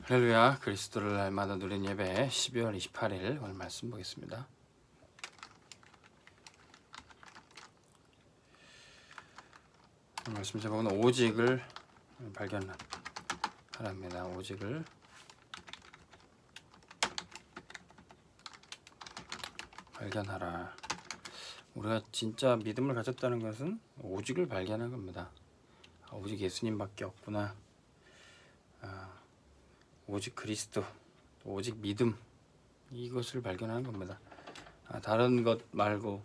할렐루야. 그리스도를 날마다 누린 예배 12월 28일 오늘 말씀 보겠습니다. 오늘 말씀 제목은 오직을 발견하랍니다. 오직을 발견하라. 우리가 진짜 믿음을 가졌다는 것은 오직을 발견한 겁니다. 오직 예수님밖에 없구나. 오직 그리스도, 오직 믿음, 이것을 발견하는 겁니다. 다른 것 말고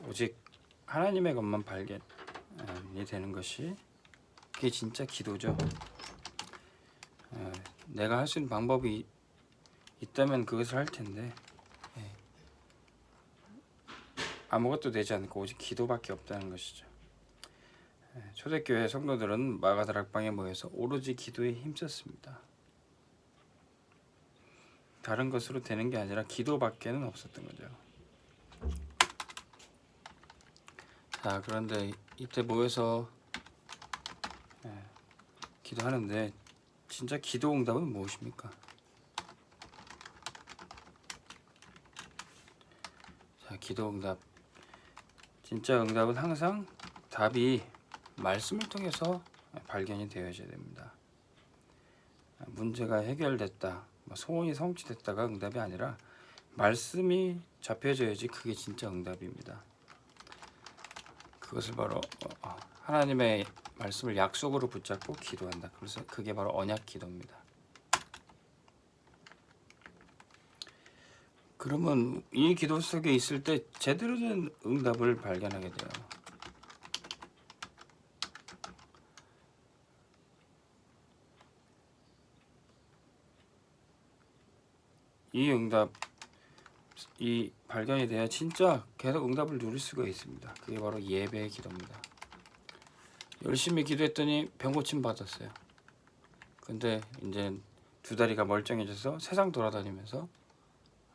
오직 하나님의 것만 발견이 되는 것이 그게 진짜 기도죠. 내가 할 수 있는 방법이 있다면 그것을 할 텐데 아무것도 되지 않고 오직 기도밖에 없다는 것이죠. 초대교회 성도들은 마가다락방에 모여서 오로지 기도에 힘썼습니다. 다른 것으로 되는 게 아니라 기도밖에는 없었던 거죠. 자, 그런데 이때 모여서 기도하는데 진짜 기도 응답은 무엇입니까? 자, 기도 응답. 진짜 응답은 항상 답이 말씀을 통해서 발견이 되어져야 됩니다. 문제가 해결됐다, 소원이 성취됐다가 응답이 아니라 말씀이 잡혀져야지 그게 진짜 응답입니다. 그것을 바로 하나님의 말씀을 약속으로 붙잡고 기도한다. 그래서 그게 바로 언약 기도입니다. 그러면 이 기도 속에 있을 때 제대로 된 응답을 발견하게 돼요. 이 응답, 이 발견이 돼야 진짜 계속 응답을 누릴 수가 있습니다. 그게 바로 예배의 기도입니다. 열심히 기도했더니 병 고침 받았어요. 근데 이제 두 다리가 멀쩡해져서 세상 돌아다니면서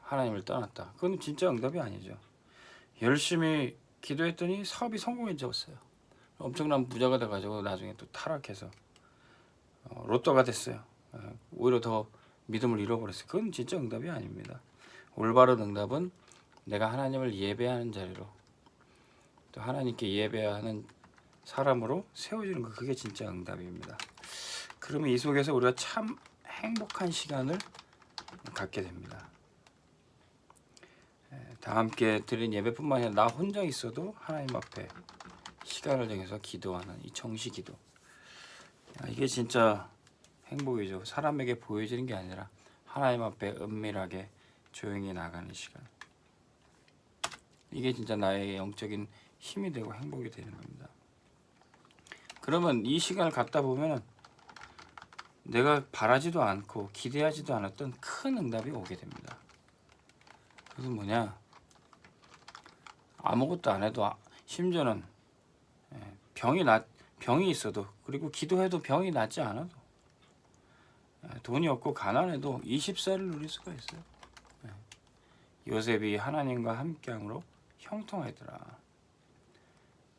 하나님을 떠났다. 그건 진짜 응답이 아니죠. 열심히 기도했더니 사업이 성공해졌어요. 엄청난 부자가 돼가지고 나중에 또 타락해서 로또가 됐어요. 오히려 더 믿음을 잃어버렸어요. 그건 진짜 응답이 아닙니다. 올바른 응답은 내가 하나님을 예배하는 자리로, 또 하나님께 예배하는 사람으로 세워지는 거, 그게 진짜 응답입니다. 그러면 이 속에서 우리가 참 행복한 시간을 갖게 됩니다. 다 함께 드린 예배뿐만 아니라 나 혼자 있어도 하나님 앞에 시간을 정해서 기도하는 이 정시기도, 이게 진짜 행복이죠. 사람에게 보여지는 게 아니라 하나님 앞에 은밀하게 조용히 나가는 시간, 이게 진짜 나의 영적인 힘이 되고 행복이 되는 겁니다. 그러면 이 시간을 갖다 보면 내가 바라지도 않고 기대하지도 않았던 큰 응답이 오게 됩니다. 그것은 뭐냐? 아무것도 안 해도, 심지어는 병이 있어도, 그리고 기도해도 병이 낫지 않아도, 돈이 없고 가난해도 24를 누릴 수가 있어요. 요셉이 하나님과 함께함으로 형통하더라.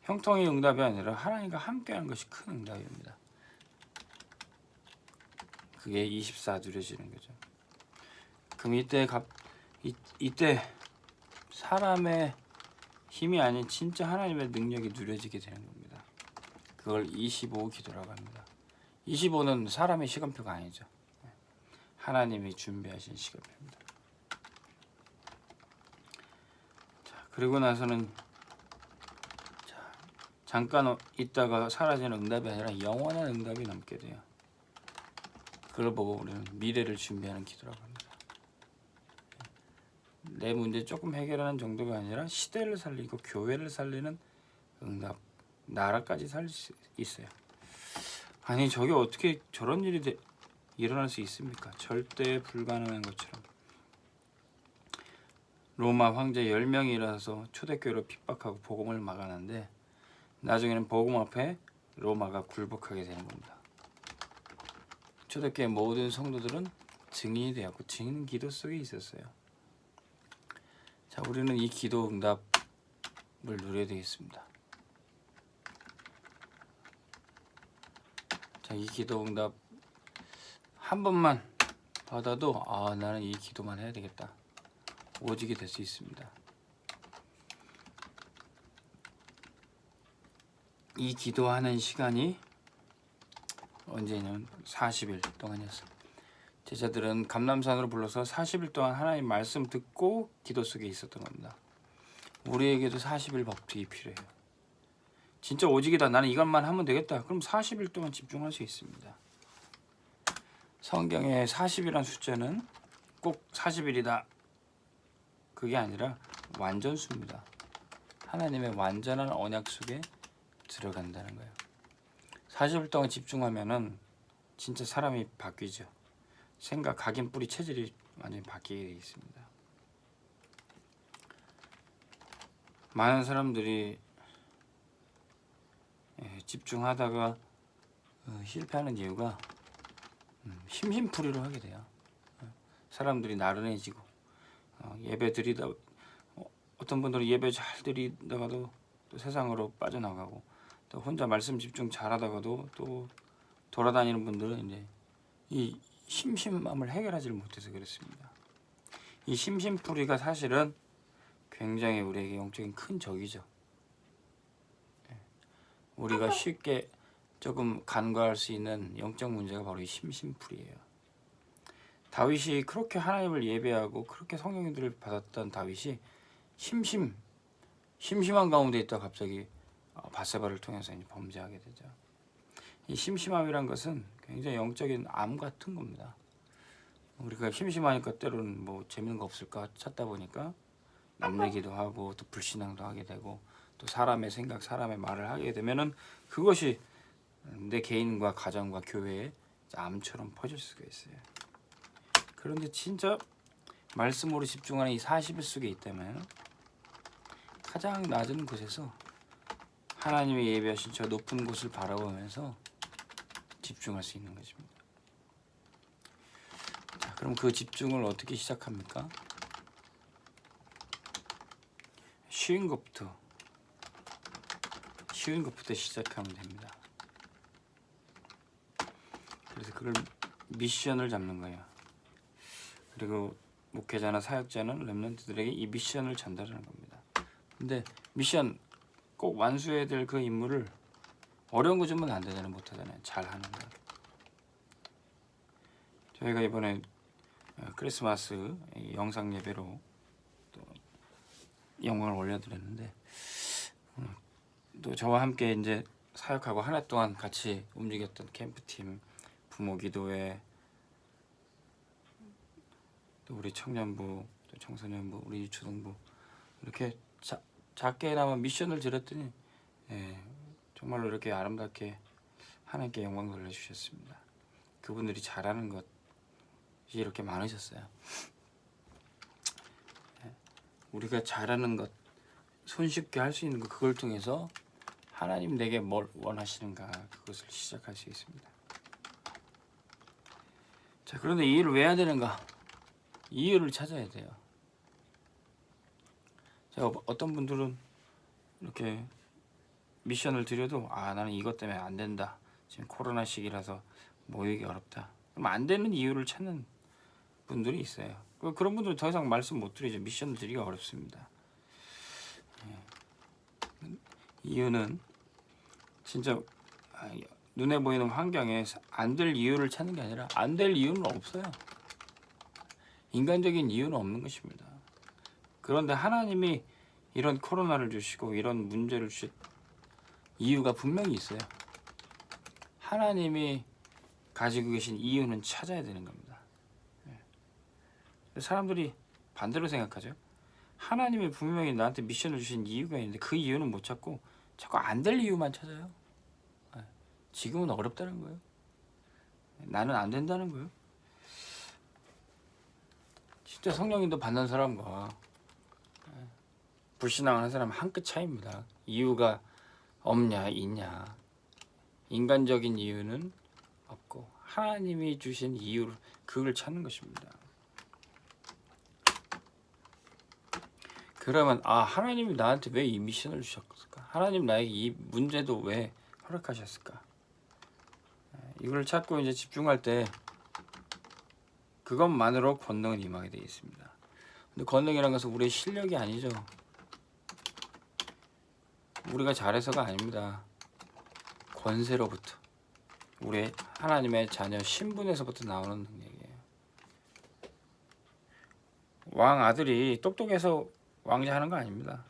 형통이 응답이 아니라 하나님과 함께하는 것이 큰 응답입니다. 그게 24 누려지는 거죠. 그럼 이때 사람의 힘이 아닌 진짜 하나님의 능력이 누려지게 되는 겁니다. 그걸 25 기도라고 합니다. 25는 사람의 시간표가 아니죠. 하나님이 준비하신 시간표입니다. 자, 그리고 나서는 잠깐 있다가 사라지는 응답이 아니라 영원한 응답이 남게 돼요. 그걸 보고 우리는 미래를 준비하는 기도라고 합니다. 내 문제 조금 해결하는 정도가 아니라 시대를 살리고 교회를 살리는 응답, 나라까지 살릴 수 있어요. 아니, 저게 어떻게 저런 일이 일어날 수 있습니까? 절대 불가능한 것처럼. 로마 황제 10명이 일어나서 초대교회를 핍박하고 복음을 막았는데 나중에는 복음 앞에 로마가 굴복하게 되는 겁니다. 초대교회 모든 성도들은 증인이 되었고 증인 기도 속에 있었어요. 자, 우리는 이 기도 응답을 누려야 되겠습니다. 자, 이 기도 응답 한 번만 받아도 나는 이 기도만 해야 되겠다. 오직이 될 수 있습니다. 이 기도하는 시간이 언제냐면 40일 동안이었어요. 제자들은 감람산으로 불러서 40일 동안 하나님 말씀 듣고 기도 속에 있었던 겁니다. 우리에게도 40일 법칙이 필요해요. 진짜 오직이다. 나는 이것만 하면 되겠다. 그럼 40일 동안 집중할 수 있습니다. 성경에 40이란 숫자는 꼭 40일이다. 그게 아니라 완전수입니다. 하나님의 완전한 언약 속에 들어간다는 거예요. 40일 동안 집중하면은 진짜 사람이 바뀌죠. 생각, 각인, 뿌리, 체질이 완전히 바뀌게 되어 있습니다. 많은 사람들이 집중하다가 실패하는 이유가 심심풀이로 하게 돼요. 사람들이 나른해지고 예배 드리다 어떤 분들은 예배 잘 드리다가도 또 세상으로 빠져나가고 또 혼자 말씀 집중 잘하다가도 또 돌아다니는 분들은 이제 이 심심함을 해결하지 못해서 그렇습니다. 이 심심풀이가 사실은 굉장히 우리에게 영적인 큰 적이죠. 우리가 쉽게 조금 간과할 수 있는 영적 문제가 바로 이 심심풀이에요. 다윗이 그렇게 하나님을 예배하고 그렇게 성령님들을 받았던 다윗이 심심한 가운데 있다 갑자기 밧세바를 통해서 이제 범죄하게 되죠. 이 심심함이란 것은 굉장히 영적인 암 같은 겁니다. 우리가 심심하니까 때로는 뭐 재밌는 거 없을까 찾다 보니까 남 얘기도 하고 또 불신앙도 하게 되고 또 사람의 생각, 사람의 말을 하게 되면은 그것이 내 개인과 가정과 교회에 암처럼 퍼질 수가 있어요. 그런데 진짜 말씀으로 집중하는 이 40일 속에 있다면 가장 낮은 곳에서 하나님의 예배하신 저 높은 곳을 바라보면서 집중할 수 있는 것입니다. 자, 그럼 그 집중을 어떻게 시작합니까? 쉬운 것부터 시작하면 됩니다. 그래서 그걸 미션을 잡는 거예요. 그리고 목회자나 사역자는 렘넌트들에게 이 미션을 전달하는 겁니다. 근데 미션 꼭 완수해야 될 그 임무를 어려운 거 주면 안 되잖아요. 못 하잖아요. 잘 하는 거. 저희가 이번에 크리스마스 영상 예배로 또 영광을 올려드렸는데 또 저와 함께 이제 사역하고 한 해 동안 같이 움직였던 캠프팀, 부모기도회, 또 우리 청년부, 또 청소년부, 우리 유초등부 이렇게 작게나마 미션을 드렸더니 정말로 이렇게 아름답게 하나님께 영광 돌려주셨습니다. 그분들이 잘하는 것이 이렇게 많으셨어요. 우리가 잘하는 것, 손쉽게 할 수 있는 것, 그걸 통해서 하나님 내게 뭘 원하시는가 그것을 시작할 수 있습니다. 자, 그런데 이 일을 왜 해야 되는가? 이유를 찾아야 돼요. 자, 어떤 분들은 이렇게 미션을 드려도 나는 이것 때문에 안 된다. 지금 코로나 시기라서 모이기 어렵다. 그럼 안 되는 이유를 찾는 분들이 있어요. 그런 분들은 더 이상 말씀 못 드리죠. 미션을 드리기가 어렵습니다. 이유는 진짜 눈에 보이는 환경에 안 될 이유를 찾는 게 아니라 안 될 이유는 없어요. 인간적인 이유는 없는 것입니다. 그런데 하나님이 이런 코로나를 주시고 이런 문제를 주신 이유가 분명히 있어요. 하나님이 가지고 계신 이유는 찾아야 되는 겁니다. 사람들이 반대로 생각하죠. 하나님이 분명히 나한테 미션을 주신 이유가 있는데 그 이유는 못 찾고 자꾸 안 될 이유만 찾아요. 지금은 어렵다는 거예요. 나는 안 된다는 거예요. 진짜 성령님도 받는 사람과 불신앙하는 사람은 한 끗 차이입니다. 이유가 없냐 있냐. 인간적인 이유는 없고 하나님이 주신 이유를 그걸 찾는 것입니다. 그러면 하나님이 나한테 왜 이 미션을 주셨을까? 하나님 나에게 이 문제도 왜 허락하셨을까? 이걸 찾고 이제 집중할 때 그것만으로 권능은 임하게 되어 있습니다. 근데 권능이라는 것은 우리의 실력이 아니죠. 우리가 잘해서가 아닙니다. 권세로부터, 우리 하나님의 자녀 신분에서부터 나오는 능력이에요. 왕 아들이 똑똑해서 왕자 하는 거 아닙니다.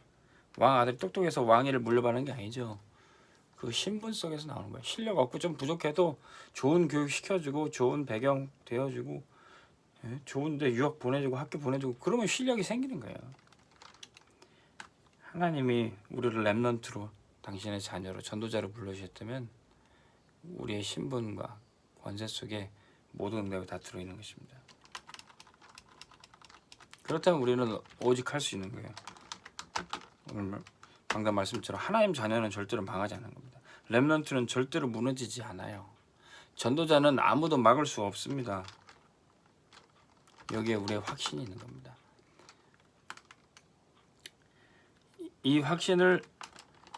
왕 아들이 똑똑해서 왕위를 물려받는 게 아니죠. 그 신분 속에서 나오는 거예요. 실력 없고 좀 부족해도 좋은 교육 시켜주고 좋은 배경 되어주고 좋은데 유학 보내주고 학교 보내주고 그러면 실력이 생기는 거예요. 하나님이 우리를 렘넌트로 당신의 자녀로 전도자로 불러주셨다면 우리의 신분과 권세 속에 모든 응답이 다 들어있는 것입니다. 그렇다면 우리는 오직 할 수 있는 거예요. 오늘 방금 말씀처럼 하나님 자녀는 절대로 망하지 않는 겁니다. 렘넌트는 절대로 무너지지 않아요. 전도자는 아무도 막을 수 없습니다. 여기에 우리의 확신이 있는 겁니다. 이 확신을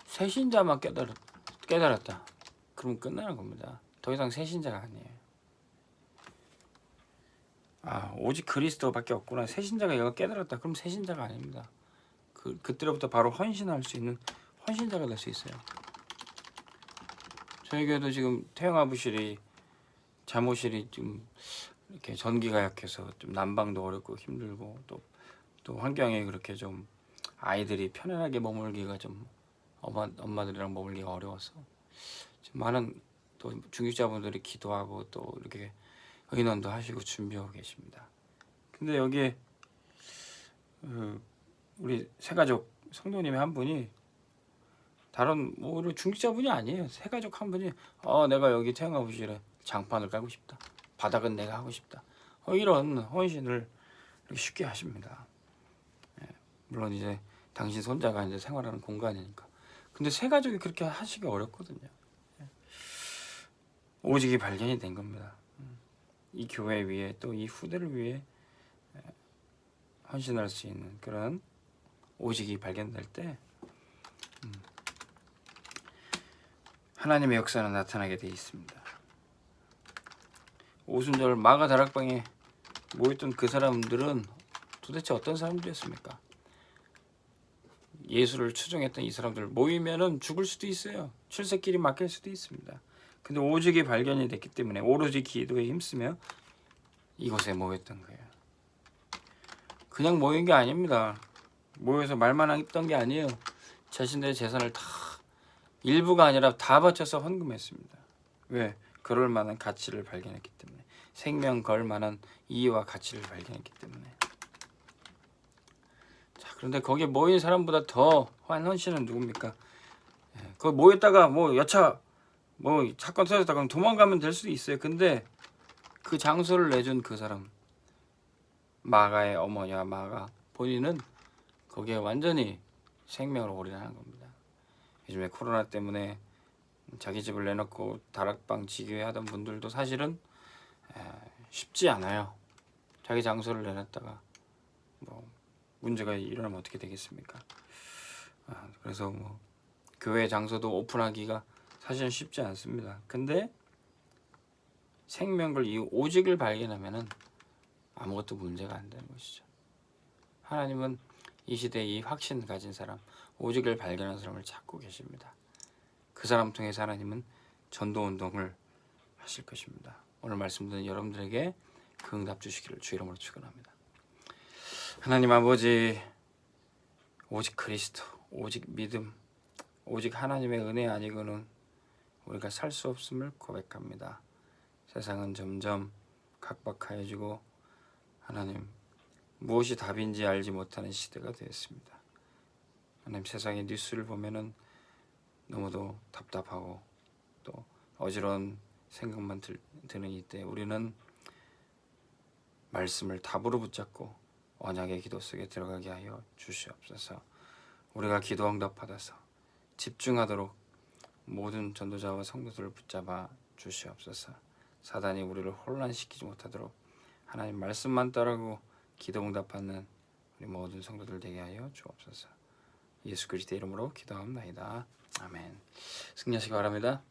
새신자만 깨달았다. 그럼 끝나는 겁니다. 더 이상 새신자가 아니에요. 오직 그리스도밖에 없구나. 새신자가 이거 깨달았다. 그럼 새신자가 아닙니다. 그때로부터 바로 헌신할 수 있는 헌신자가 될 수 있어요. 저희 교회도 지금 태영아부실이 잠옷실이 좀 이렇게 전기가 약해서 좀 난방도 어렵고 힘들고 또 환경이 그렇게 좀 아이들이 편안하게 머물기가 좀 엄마들이랑 머물기가 어려워서 좀 많은 또 중직자분들이 기도하고 또 이렇게 의논도 하시고 준비하고 계십니다. 근데 여기에 우리 새가족 성도님의 한 분이 다른 우리 중직자분이 아니에요. 새가족 한 분이 내가 여기 태영아부실에 장판을 깔고 싶다. 바닥은 내가 하고 싶다. 이런 헌신을 쉽게 하십니다. 물론 이제 당신 손자가 이제 생활하는 공간이니까. 근데 새 가족이 그렇게 하시기 어렵거든요. 오직이 발견이 된 겁니다. 이 교회 위에 또 이 후대를 위해 헌신할 수 있는 그런 오직이 발견될 때 하나님의 역사는 나타나게 되어 있습니다. 오순절 마가 다락방에 모였던 그 사람들은 도대체 어떤 사람들이었습니까? 예수를 추종했던 이 사람들 모이면은 죽을 수도 있어요. 출세길이 막힐 수도 있습니다. 근데 오직이 발견이 됐기 때문에 오로지 기도에 힘쓰며 이곳에 모였던 거예요. 그냥 모인 게 아닙니다. 모여서 말만 했던 게 아니에요. 자신들의 재산을 다 일부가 아니라 다 바쳐서 헌금했습니다. 왜? 그럴 만한 가치를 발견했기 때문에. 생명 걸 만한 이의와 가치를 발견했기 때문에. 자, 그런데 거기에 모인 사람보다 더 헌신은 누굽니까? 거기 모였다가 여차 사건 터졌다 그럼 도망가면 될 수도 있어요. 근데 그 장소를 내준 그 사람, 마가의 어머니와 마가 본인은 거기에 완전히 생명을 올인하는 겁니다. 요즘에 코로나 때문에 자기 집을 내놓고 다락방 지교회 하던 분들도 사실은 쉽지 않아요. 자기 장소를 내놨다가 문제가 일어나면 어떻게 되겠습니까? 그래서 교회 장소도 오픈하기가 사실은 쉽지 않습니다. 근데 생명을 이 오직을 발견하면은 아무것도 문제가 안 되는 것이죠. 하나님은 이 시대에 이 확신 가진 사람, 오직을 발견한 사람을 찾고 계십니다. 그 사람 통해서 하나님은 전도 운동을 하실 것입니다. 오늘 말씀 듣는 여러분들에게 그 응답 주시기를 주 이름으로 축원합니다. 하나님 아버지, 오직 그리스도, 오직 믿음, 오직 하나님의 은혜 아니고는 우리가 살 수 없음을 고백합니다. 세상은 점점 각박하여지고 하나님 무엇이 답인지 알지 못하는 시대가 되었습니다. 하나님 세상의 뉴스를 보면은 너무도 답답하고 또 어지러운 생각만 드는 이때 우리는 말씀을 답으로 붙잡고 언약의 기도 속에 들어가게 하여 주시옵소서. 우리가 기도 응답 받아서 집중하도록 모든 전도자와 성도들을 붙잡아 주시옵소서. 사단이 우리를 혼란시키지 못하도록 하나님 말씀만 따르고 기도 응답 받는 우리 모든 성도들 되게 하여 주옵소서. 예수 그리스도의 이름으로 기도합니다. 아멘. 승리하시기 바랍니다.